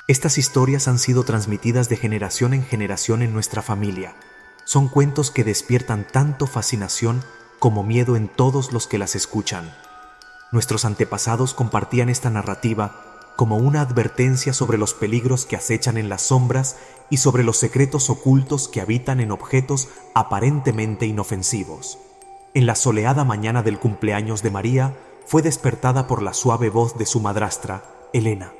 Estas historias han sido transmitidas de generación en generación en nuestra familia. Son cuentos que despiertan tanto fascinación como miedo en todos los que las escuchan. Nuestros antepasados compartían esta narrativa como una advertencia sobre los peligros que acechan en las sombras y sobre los secretos ocultos que habitan en objetos aparentemente inofensivos. En la soleada mañana del cumpleaños de María, fue despertada por la suave voz de su madrastra, Elena.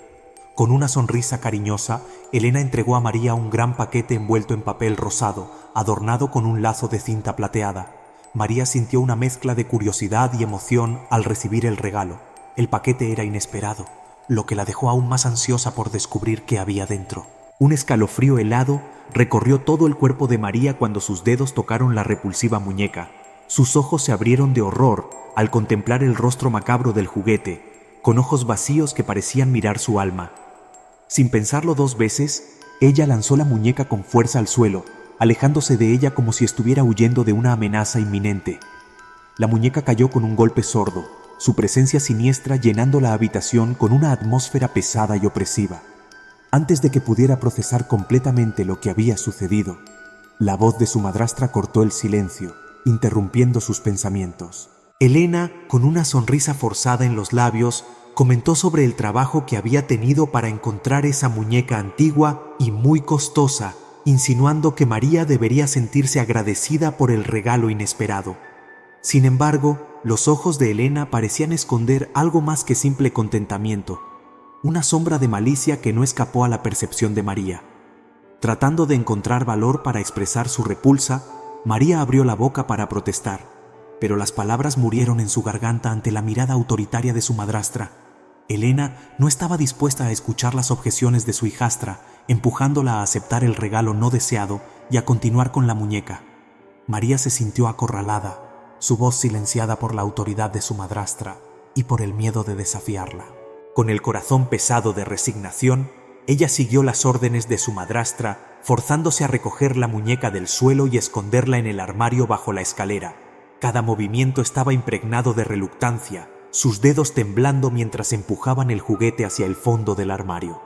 Con una sonrisa cariñosa, Elena entregó a María un gran paquete envuelto en papel rosado, adornado con un lazo de cinta plateada. María sintió una mezcla de curiosidad y emoción al recibir el regalo. El paquete era inesperado, lo que la dejó aún más ansiosa por descubrir qué había dentro. Un escalofrío helado recorrió todo el cuerpo de María cuando sus dedos tocaron la repulsiva muñeca. Sus ojos se abrieron de horror al contemplar el rostro macabro del juguete, con ojos vacíos que parecían mirar su alma. Sin pensarlo dos veces, ella lanzó la muñeca con fuerza al suelo, alejándose de ella como si estuviera huyendo de una amenaza inminente. La muñeca cayó con un golpe sordo, su presencia siniestra llenando la habitación con una atmósfera pesada y opresiva. Antes de que pudiera procesar completamente lo que había sucedido, la voz de su madrastra cortó el silencio, interrumpiendo sus pensamientos. Elena, con una sonrisa forzada en los labios, comentó sobre el trabajo que había tenido para encontrar esa muñeca antigua y muy costosa, insinuando que María debería sentirse agradecida por el regalo inesperado. Sin embargo, los ojos de Elena parecían esconder algo más que simple contentamiento, una sombra de malicia que no escapó a la percepción de María. Tratando de encontrar valor para expresar su repulsa, María abrió la boca para protestar, pero las palabras murieron en su garganta ante la mirada autoritaria de su madrastra. Elena no estaba dispuesta a escuchar las objeciones de su hijastra, empujándola a aceptar el regalo no deseado y a continuar con la muñeca. María se sintió acorralada, su voz silenciada por la autoridad de su madrastra y por el miedo de desafiarla. Con el corazón pesado de resignación, ella siguió las órdenes de su madrastra, forzándose a recoger la muñeca del suelo y esconderla en el armario bajo la escalera. Cada movimiento estaba impregnado de reluctancia, sus dedos temblando mientras empujaban el juguete hacia el fondo del armario.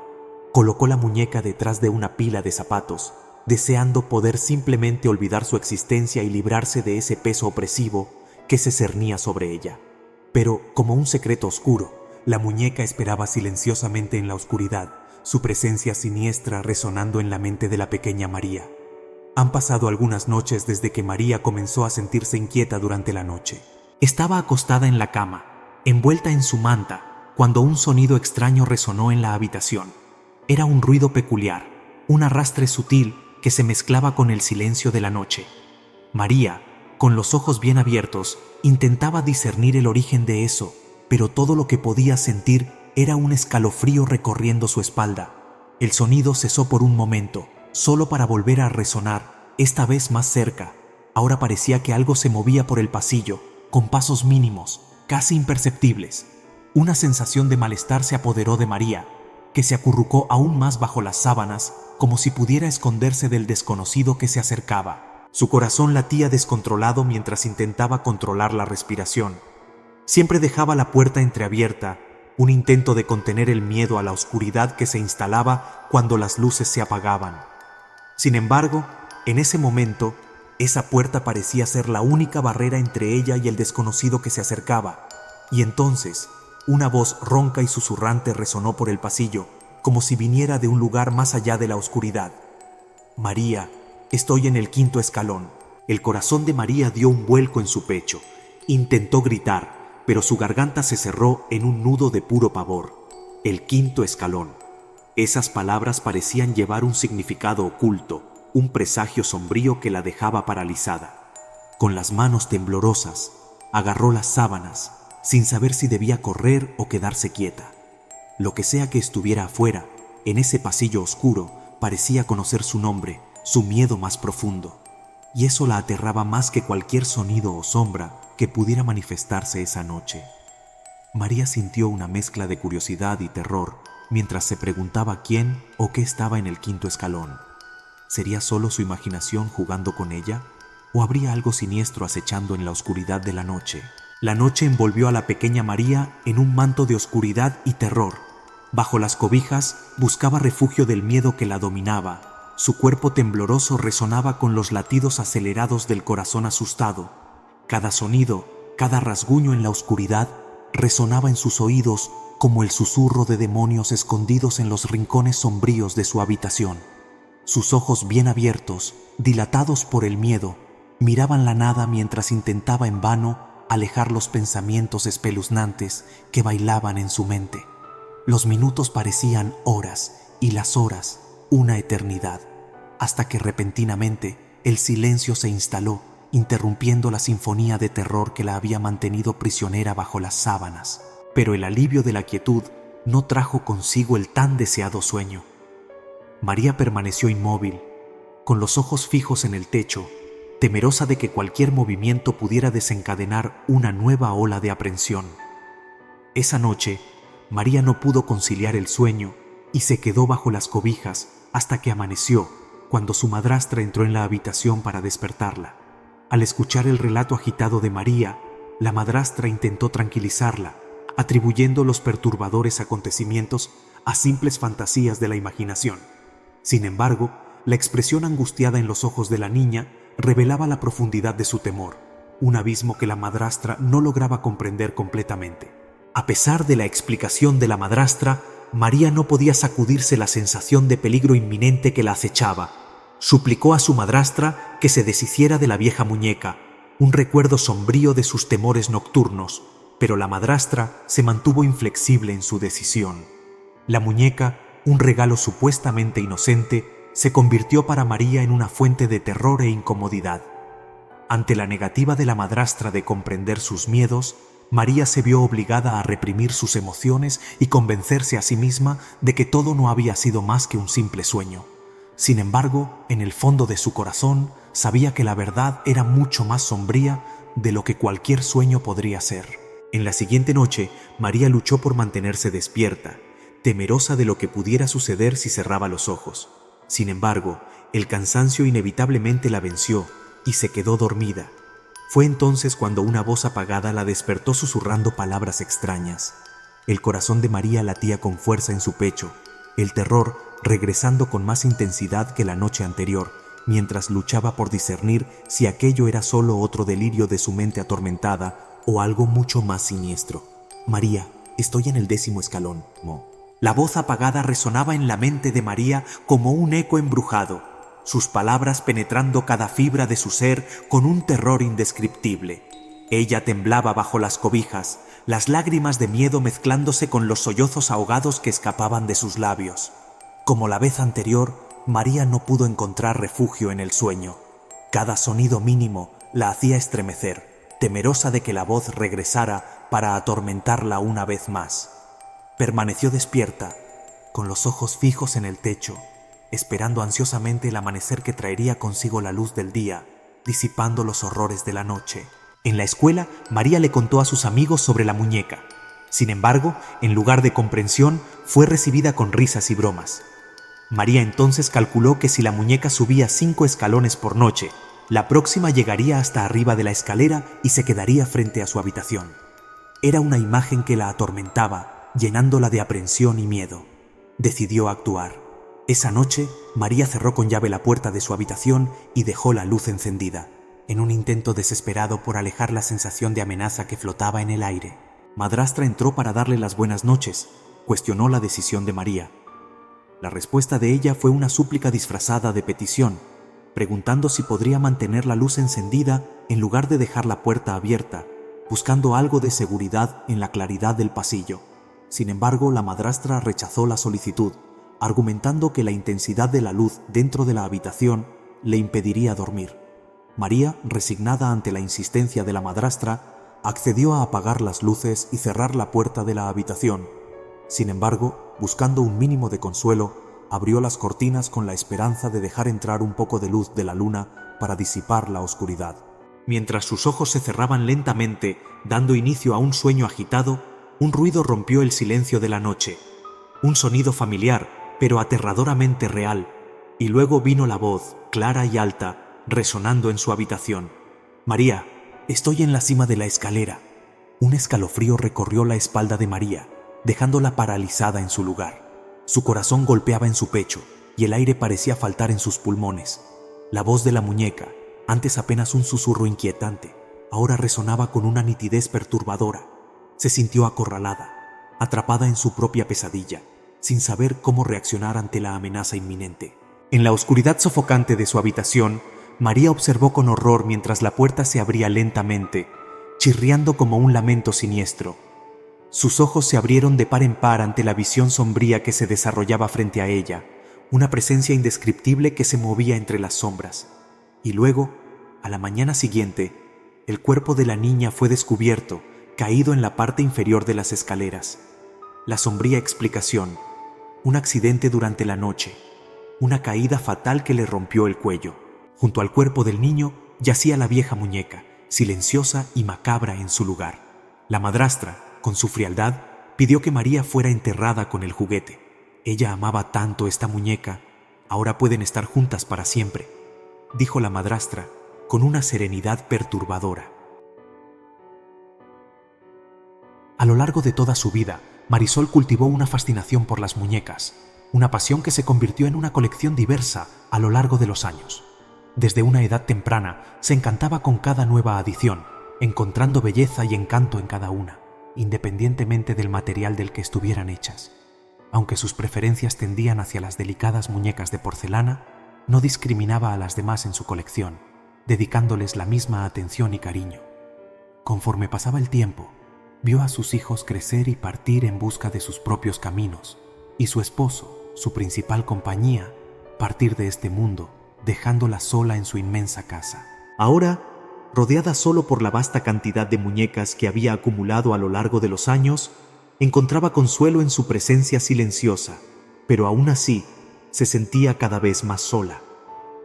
Colocó la muñeca detrás de una pila de zapatos, deseando poder simplemente olvidar su existencia y librarse de ese peso opresivo que se cernía sobre ella. Pero, como un secreto oscuro, la muñeca esperaba silenciosamente en la oscuridad, su presencia siniestra resonando en la mente de la pequeña María. Han pasado algunas noches desde que María comenzó a sentirse inquieta durante la noche. Estaba acostada en la cama, envuelta en su manta, cuando un sonido extraño resonó en la habitación. Era un ruido peculiar, un arrastre sutil que se mezclaba con el silencio de la noche. María, con los ojos bien abiertos, intentaba discernir el origen de eso, pero todo lo que podía sentir era un escalofrío recorriendo su espalda. El sonido cesó por un momento, solo para volver a resonar, esta vez más cerca. Ahora parecía que algo se movía por el pasillo, con pasos mínimos, casi imperceptibles. Una sensación de malestar se apoderó de María, que se acurrucó aún más bajo las sábanas, como si pudiera esconderse del desconocido que se acercaba. Su corazón latía descontrolado mientras intentaba controlar la respiración. Siempre dejaba la puerta entreabierta, un intento de contener el miedo a la oscuridad que se instalaba cuando las luces se apagaban. Sin embargo, en ese momento, esa puerta parecía ser la única barrera entre ella y el desconocido que se acercaba, y entonces, una voz ronca y susurrante resonó por el pasillo, como si viniera de un lugar más allá de la oscuridad. «María, estoy en el 5.º escalón». El corazón de María dio un vuelco en su pecho. Intentó gritar, pero su garganta se cerró en un nudo de puro pavor. El 5.º escalón. Esas palabras parecían llevar un significado oculto, un presagio sombrío que la dejaba paralizada. Con las manos temblorosas, agarró las sábanas, sin saber si debía correr o quedarse quieta. Lo que sea que estuviera afuera, en ese pasillo oscuro, parecía conocer su nombre, su miedo más profundo. Y eso la aterraba más que cualquier sonido o sombra que pudiera manifestarse esa noche. María sintió una mezcla de curiosidad y terror mientras se preguntaba quién o qué estaba en el 5.º escalón. ¿Sería solo su imaginación jugando con ella? ¿O habría algo siniestro acechando en la oscuridad de la noche? La noche envolvió a la pequeña María en un manto de oscuridad y terror. Bajo las cobijas buscaba refugio del miedo que la dominaba. Su cuerpo tembloroso resonaba con los latidos acelerados del corazón asustado. Cada sonido, cada rasguño en la oscuridad resonaba en sus oídos como el susurro de demonios escondidos en los rincones sombríos de su habitación. Sus ojos bien abiertos, dilatados por el miedo, miraban la nada mientras intentaba en vano alejar los pensamientos espeluznantes que bailaban en su mente. Los minutos parecían horas y las horas una eternidad, hasta que repentinamente el silencio se instaló, interrumpiendo la sinfonía de terror que la había mantenido prisionera bajo las sábanas. Pero el alivio de la quietud no trajo consigo el tan deseado sueño. María permaneció inmóvil, con los ojos fijos en el techo, temerosa de que cualquier movimiento pudiera desencadenar una nueva ola de aprensión. Esa noche, María no pudo conciliar el sueño y se quedó bajo las cobijas hasta que amaneció, cuando su madrastra entró en la habitación para despertarla. Al escuchar el relato agitado de María, la madrastra intentó tranquilizarla, atribuyendo los perturbadores acontecimientos a simples fantasías de la imaginación. Sin embargo, la expresión angustiada en los ojos de la niña revelaba la profundidad de su temor, un abismo que la madrastra no lograba comprender completamente. A pesar de la explicación de la madrastra, María no podía sacudirse la sensación de peligro inminente que la acechaba. Suplicó a su madrastra que se deshiciera de la vieja muñeca, un recuerdo sombrío de sus temores nocturnos, pero la madrastra se mantuvo inflexible en su decisión. La muñeca, un regalo supuestamente inocente, se convirtió para María en una fuente de terror e incomodidad. Ante la negativa de la madrastra de comprender sus miedos, María se vio obligada a reprimir sus emociones y convencerse a sí misma de que todo no había sido más que un simple sueño. Sin embargo, en el fondo de su corazón, sabía que la verdad era mucho más sombría de lo que cualquier sueño podría ser. En la siguiente noche, María luchó por mantenerse despierta, temerosa de lo que pudiera suceder si cerraba los ojos. Sin embargo, el cansancio inevitablemente la venció y se quedó dormida. Fue entonces cuando una voz apagada la despertó susurrando palabras extrañas. El corazón de María latía con fuerza en su pecho, el terror regresando con más intensidad que la noche anterior, mientras luchaba por discernir si aquello era solo otro delirio de su mente atormentada o algo mucho más siniestro. «María, estoy en el 10º escalón, Mo». La voz apagada resonaba en la mente de María como un eco embrujado, sus palabras penetrando cada fibra de su ser con un terror indescriptible. Ella temblaba bajo las cobijas, las lágrimas de miedo mezclándose con los sollozos ahogados que escapaban de sus labios. Como la vez anterior, María no pudo encontrar refugio en el sueño. Cada sonido mínimo la hacía estremecer, temerosa de que la voz regresara para atormentarla una vez más. Permaneció despierta, con los ojos fijos en el techo, esperando ansiosamente el amanecer que traería consigo la luz del día, disipando los horrores de la noche. En la escuela, María le contó a sus amigos sobre la muñeca. Sin embargo, en lugar de comprensión, fue recibida con risas y bromas. María entonces calculó que si la muñeca subía 5 escalones por noche, la próxima llegaría hasta arriba de la escalera y se quedaría frente a su habitación. Era una imagen que la atormentaba, llenándola de aprensión y miedo. Decidió actuar. Esa noche, María cerró con llave la puerta de su habitación y dejó la luz encendida, en un intento desesperado por alejar la sensación de amenaza que flotaba en el aire. Madrastra entró para darle las buenas noches. Cuestionó la decisión de María. La respuesta de ella fue una súplica disfrazada de petición, preguntando si podría mantener la luz encendida en lugar de dejar la puerta abierta, buscando algo de seguridad en la claridad del pasillo. Sin embargo, la madrastra rechazó la solicitud, argumentando que la intensidad de la luz dentro de la habitación le impediría dormir. María, resignada ante la insistencia de la madrastra, accedió a apagar las luces y cerrar la puerta de la habitación. Sin embargo, buscando un mínimo de consuelo, abrió las cortinas con la esperanza de dejar entrar un poco de luz de la luna para disipar la oscuridad. Mientras sus ojos se cerraban lentamente, dando inicio a un sueño agitado, un ruido rompió el silencio de la noche. Un sonido familiar, pero aterradoramente real, y luego vino la voz, clara y alta, resonando en su habitación. «María, estoy en la cima de la escalera». Un escalofrío recorrió la espalda de María. dejándola paralizada en su lugar. Su corazón golpeaba en su pecho y el aire parecía faltar en sus pulmones. La voz de la muñeca, antes apenas un susurro inquietante, ahora resonaba con una nitidez perturbadora. Se sintió acorralada, atrapada en su propia pesadilla, sin saber cómo reaccionar ante la amenaza inminente. En la oscuridad sofocante de su habitación, María observó con horror mientras la puerta se abría lentamente, chirriando como un lamento siniestro. Sus ojos se abrieron de par en par ante la visión sombría que se desarrollaba frente a ella, una presencia indescriptible que se movía entre las sombras. Y luego, a la mañana siguiente, el cuerpo de la niña fue descubierto, caído en la parte inferior de las escaleras. La sombría explicación: un accidente durante la noche, una caída fatal que le rompió el cuello. Junto al cuerpo del niño yacía la vieja muñeca, silenciosa y macabra en su lugar. La madrastra, con su frialdad, pidió que María fuera enterrada con el juguete. Ella amaba tanto esta muñeca, ahora pueden estar juntas para siempre, dijo la madrastra con una serenidad perturbadora. A lo largo de toda su vida, Marisol cultivó una fascinación por las muñecas, una pasión que se convirtió en una colección diversa a lo largo de los años. Desde una edad temprana se encantaba con cada nueva adición, encontrando belleza y encanto en cada una, independientemente del material del que estuvieran hechas. Aunque sus preferencias tendían hacia las delicadas muñecas de porcelana, no discriminaba a las demás en su colección, dedicándoles la misma atención y cariño. Conforme pasaba el tiempo, vio a sus hijos crecer y partir en busca de sus propios caminos, y su esposo, su principal compañía, partir de este mundo, dejándola sola en su inmensa casa. Ahora, rodeada solo por la vasta cantidad de muñecas que había acumulado a lo largo de los años, encontraba consuelo en su presencia silenciosa, pero aún así se sentía cada vez más sola.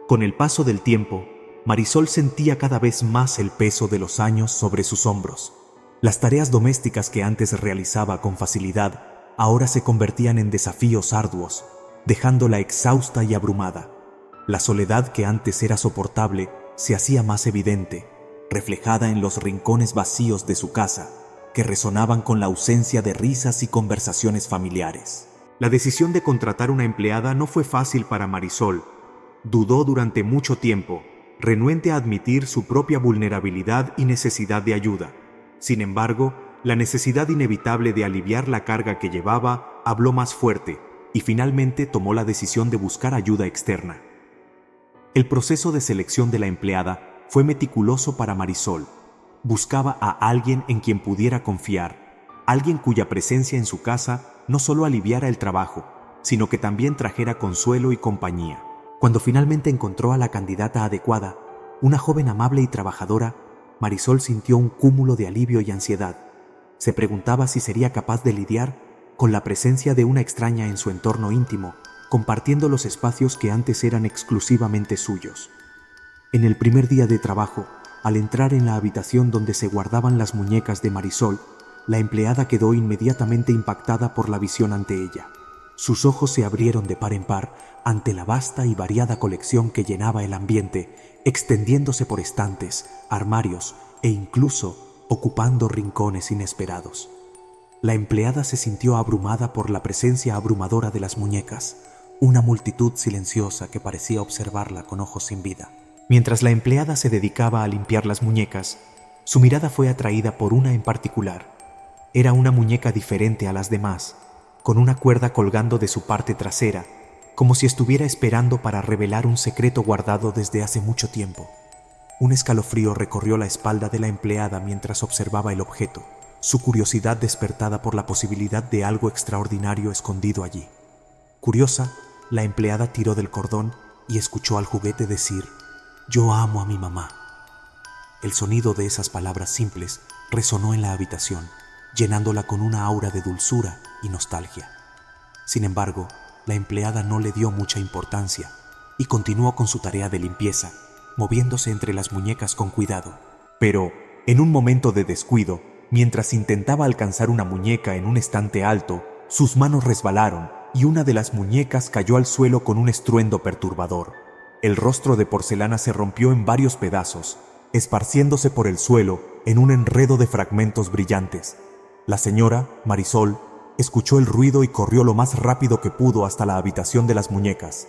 Con el paso del tiempo, Marisol sentía cada vez más el peso de los años sobre sus hombros. Las tareas domésticas que antes realizaba con facilidad ahora se convertían en desafíos arduos, dejándola exhausta y abrumada. La soledad que antes era soportable se hacía más evidente, reflejada en los rincones vacíos de su casa, que resonaban con la ausencia de risas y conversaciones familiares. La decisión de contratar una empleada no fue fácil para Marisol. Dudó durante mucho tiempo, renuente a admitir su propia vulnerabilidad y necesidad de ayuda. Sin embargo, la necesidad inevitable de aliviar la carga que llevaba habló más fuerte y finalmente tomó la decisión de buscar ayuda externa. El proceso de selección de la empleada fue meticuloso para Marisol. Buscaba a alguien en quien pudiera confiar, alguien cuya presencia en su casa no solo aliviara el trabajo, sino que también trajera consuelo y compañía. Cuando finalmente encontró a la candidata adecuada, una joven amable y trabajadora, Marisol sintió un cúmulo de alivio y ansiedad. Se preguntaba si sería capaz de lidiar con la presencia de una extraña en su entorno íntimo, compartiendo los espacios que antes eran exclusivamente suyos. En el primer día de trabajo, al entrar en la habitación donde se guardaban las muñecas de Marisol, la empleada quedó inmediatamente impactada por la visión ante ella. Sus ojos se abrieron de par en par ante la vasta y variada colección que llenaba el ambiente, extendiéndose por estantes, armarios e incluso ocupando rincones inesperados. La empleada se sintió abrumada por la presencia abrumadora de las muñecas, una multitud silenciosa que parecía observarla con ojos sin vida. Mientras la empleada se dedicaba a limpiar las muñecas, su mirada fue atraída por una en particular. Era una muñeca diferente a las demás, con una cuerda colgando de su parte trasera, como si estuviera esperando para revelar un secreto guardado desde hace mucho tiempo. Un escalofrío recorrió la espalda de la empleada mientras observaba el objeto, su curiosidad despertada por la posibilidad de algo extraordinario escondido allí. Curiosa, la empleada tiró del cordón y escuchó al juguete decir: «Yo amo a mi mamá». El sonido de esas palabras simples resonó en la habitación, llenándola con una aura de dulzura y nostalgia. Sin embargo, la empleada no le dio mucha importancia y continuó con su tarea de limpieza, moviéndose entre las muñecas con cuidado. Pero, en un momento de descuido, mientras intentaba alcanzar una muñeca en un estante alto, sus manos resbalaron y una de las muñecas cayó al suelo con un estruendo perturbador. El rostro de porcelana se rompió en varios pedazos, esparciéndose por el suelo en un enredo de fragmentos brillantes. La señora, Marisol, escuchó el ruido y corrió lo más rápido que pudo hasta la habitación de las muñecas.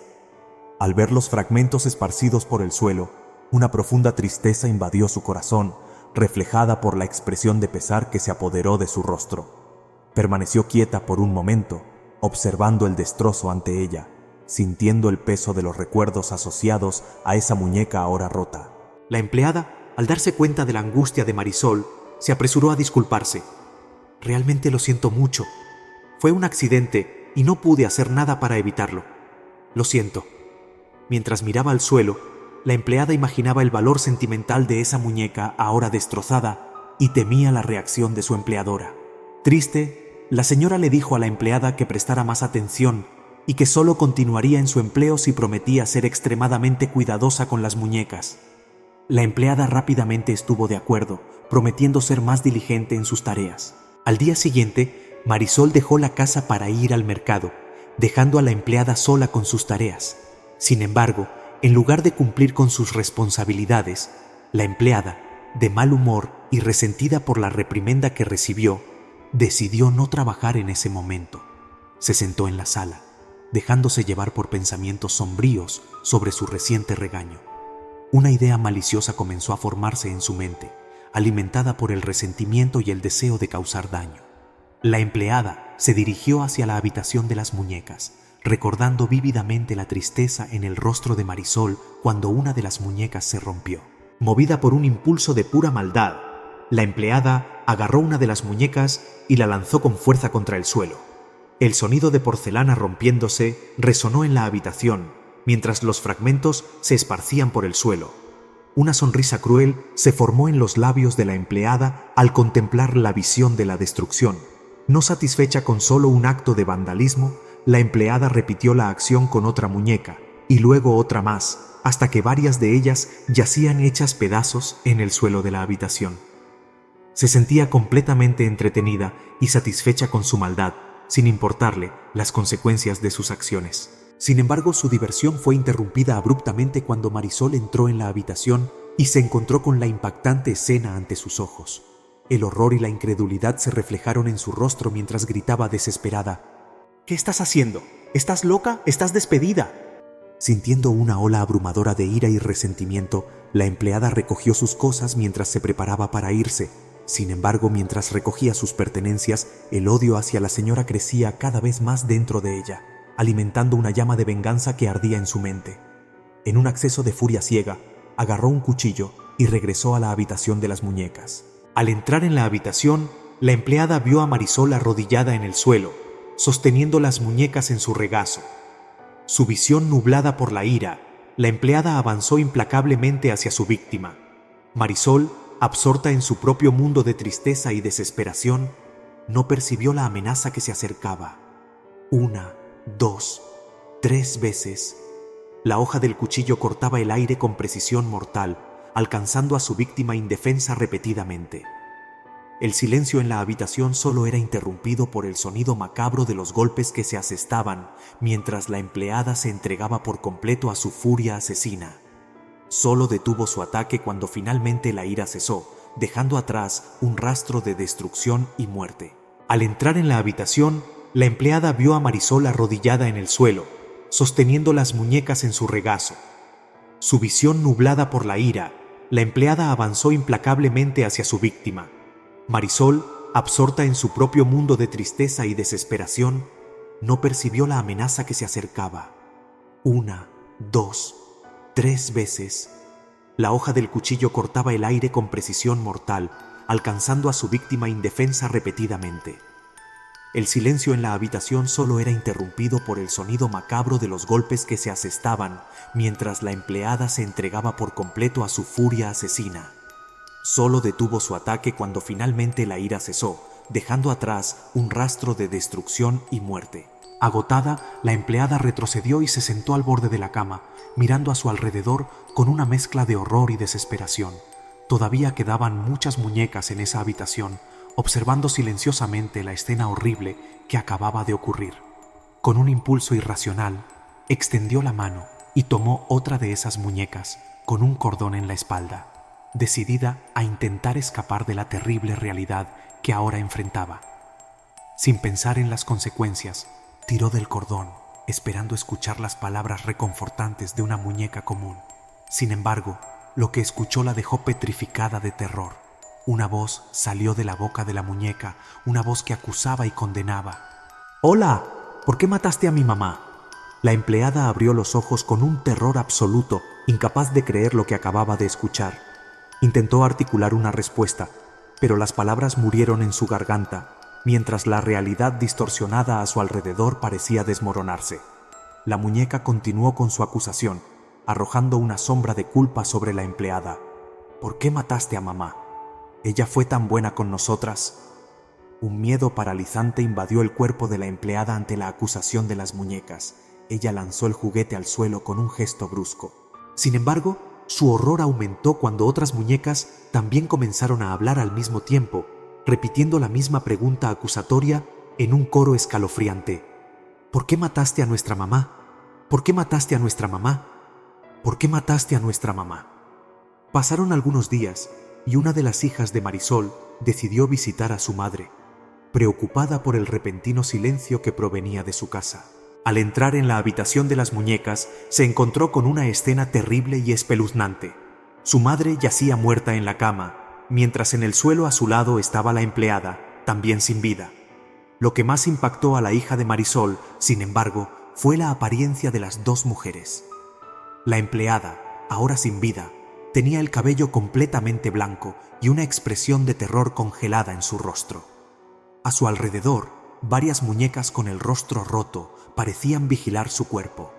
Al ver los fragmentos esparcidos por el suelo, una profunda tristeza invadió su corazón, reflejada por la expresión de pesar que se apoderó de su rostro. Permaneció quieta por un momento, observando el destrozo ante ella, sintiendo el peso de los recuerdos asociados a esa muñeca ahora rota. La empleada, al darse cuenta de la angustia de Marisol, se apresuró a disculparse. «Realmente lo siento mucho. Fue un accidente y no pude hacer nada para evitarlo. Lo siento». Mientras miraba al suelo, la empleada imaginaba el valor sentimental de esa muñeca ahora destrozada y temía la reacción de su empleadora. Triste, la señora le dijo a la empleada que prestara más atención y que solo continuaría en su empleo si prometía ser extremadamente cuidadosa con las muñecas. La empleada rápidamente estuvo de acuerdo, prometiendo ser más diligente en sus tareas. Al día siguiente, Marisol dejó la casa para ir al mercado, dejando a la empleada sola con sus tareas. Sin embargo, en lugar de cumplir con sus responsabilidades, la empleada, de mal humor y resentida por la reprimenda que recibió, decidió no trabajar en ese momento. Se sentó en la sala, dejándose llevar por pensamientos sombríos sobre su reciente regaño. Una idea maliciosa comenzó a formarse en su mente, alimentada por el resentimiento y el deseo de causar daño. La empleada se dirigió hacia la habitación de las muñecas, recordando vívidamente la tristeza en el rostro de Marisol cuando una de las muñecas se rompió. Movida por un impulso de pura maldad, la empleada agarró una de las muñecas y la lanzó con fuerza contra el suelo. El sonido de porcelana rompiéndose resonó en la habitación, mientras los fragmentos se esparcían por el suelo. Una sonrisa cruel se formó en los labios de la empleada al contemplar la visión de la destrucción. No satisfecha con solo un acto de vandalismo, la empleada repitió la acción con otra muñeca, y luego otra más, hasta que varias de ellas yacían hechas pedazos en el suelo de la habitación. Se sentía completamente entretenida y satisfecha con su maldad, sin importarle las consecuencias de sus acciones. Sin embargo, su diversión fue interrumpida abruptamente cuando Marisol entró en la habitación y se encontró con la impactante escena ante sus ojos. El horror y la incredulidad se reflejaron en su rostro mientras gritaba desesperada: «¿Qué estás haciendo? ¿Estás loca? ¡Estás despedida!». Sintiendo una ola abrumadora de ira y resentimiento, la empleada recogió sus cosas mientras se preparaba para irse. Sin embargo, mientras recogía sus pertenencias, el odio hacia la señora crecía cada vez más dentro de ella, alimentando una llama de venganza que ardía en su mente. En un acceso de furia ciega, agarró un cuchillo y regresó a la habitación de las muñecas. Al entrar en la habitación, la empleada vio a Marisol arrodillada en el suelo, sosteniendo las muñecas en su regazo. Su visión nublada por la ira, la empleada avanzó implacablemente hacia su víctima. Marisol, absorta en su propio mundo de tristeza y desesperación, no percibió la amenaza que se acercaba. 1, 2, 3 veces. La hoja del cuchillo cortaba el aire con precisión mortal, alcanzando a su víctima indefensa repetidamente. El silencio en la habitación solo era interrumpido por el sonido macabro de los golpes que se asestaban mientras la empleada se entregaba por completo a su furia asesina. Solo detuvo su ataque cuando finalmente la ira cesó, dejando atrás un rastro de destrucción y muerte. Al entrar en la habitación, la empleada vio a Marisol arrodillada en el suelo, sosteniendo las muñecas en su regazo. Su visión nublada por la ira, la empleada avanzó implacablemente hacia su víctima. Marisol, absorta en su propio mundo de tristeza y desesperación, no percibió la amenaza que se acercaba. 1, 2, 3 veces. La hoja del cuchillo cortaba el aire con precisión mortal, alcanzando a su víctima indefensa repetidamente. El silencio en la habitación solo era interrumpido por el sonido macabro de los golpes que se asestaban mientras la empleada se entregaba por completo a su furia asesina. Solo detuvo su ataque cuando finalmente la ira cesó, dejando atrás un rastro de destrucción y muerte. Agotada, la empleada retrocedió y se sentó al borde de la cama, mirando a su alrededor con una mezcla de horror y desesperación. Todavía quedaban muchas muñecas en esa habitación, observando silenciosamente la escena horrible que acababa de ocurrir. Con un impulso irracional, extendió la mano y tomó otra de esas muñecas con un cordón en la espalda, decidida a intentar escapar de la terrible realidad que ahora enfrentaba. Sin pensar en las consecuencias, tiró del cordón, esperando escuchar las palabras reconfortantes de una muñeca común. Sin embargo, lo que escuchó la dejó petrificada de terror. Una voz salió de la boca de la muñeca, una voz que acusaba y condenaba. «Hola, ¿por qué mataste a mi mamá?». La empleada abrió los ojos con un terror absoluto, incapaz de creer lo que acababa de escuchar. Intentó articular una respuesta, pero las palabras murieron en su garganta, mientras la realidad distorsionada a su alrededor parecía desmoronarse. La muñeca continuó con su acusación, arrojando una sombra de culpa sobre la empleada. «¿Por qué mataste a mamá? Ella fue tan buena con nosotras». Un miedo paralizante invadió el cuerpo de la empleada ante la acusación de las muñecas. Ella lanzó el juguete al suelo con un gesto brusco. Sin embargo, su horror aumentó cuando otras muñecas también comenzaron a hablar al mismo tiempo, repitiendo la misma pregunta acusatoria en un coro escalofriante. «¿Por qué mataste a nuestra mamá? ¿Por qué mataste a nuestra mamá? ¿Por qué mataste a nuestra mamá?». Pasaron algunos días y una de las hijas de Marisol decidió visitar a su madre, preocupada por el repentino silencio que provenía de su casa. Al entrar en la habitación de las muñecas, se encontró con una escena terrible y espeluznante. Su madre yacía muerta en la cama, mientras en el suelo a su lado estaba la empleada, también sin vida. Lo que más impactó a la hija de Marisol, sin embargo, fue la apariencia de las dos mujeres. La empleada, ahora sin vida, tenía el cabello completamente blanco y una expresión de terror congelada en su rostro. A su alrededor, varias muñecas con el rostro roto parecían vigilar su cuerpo.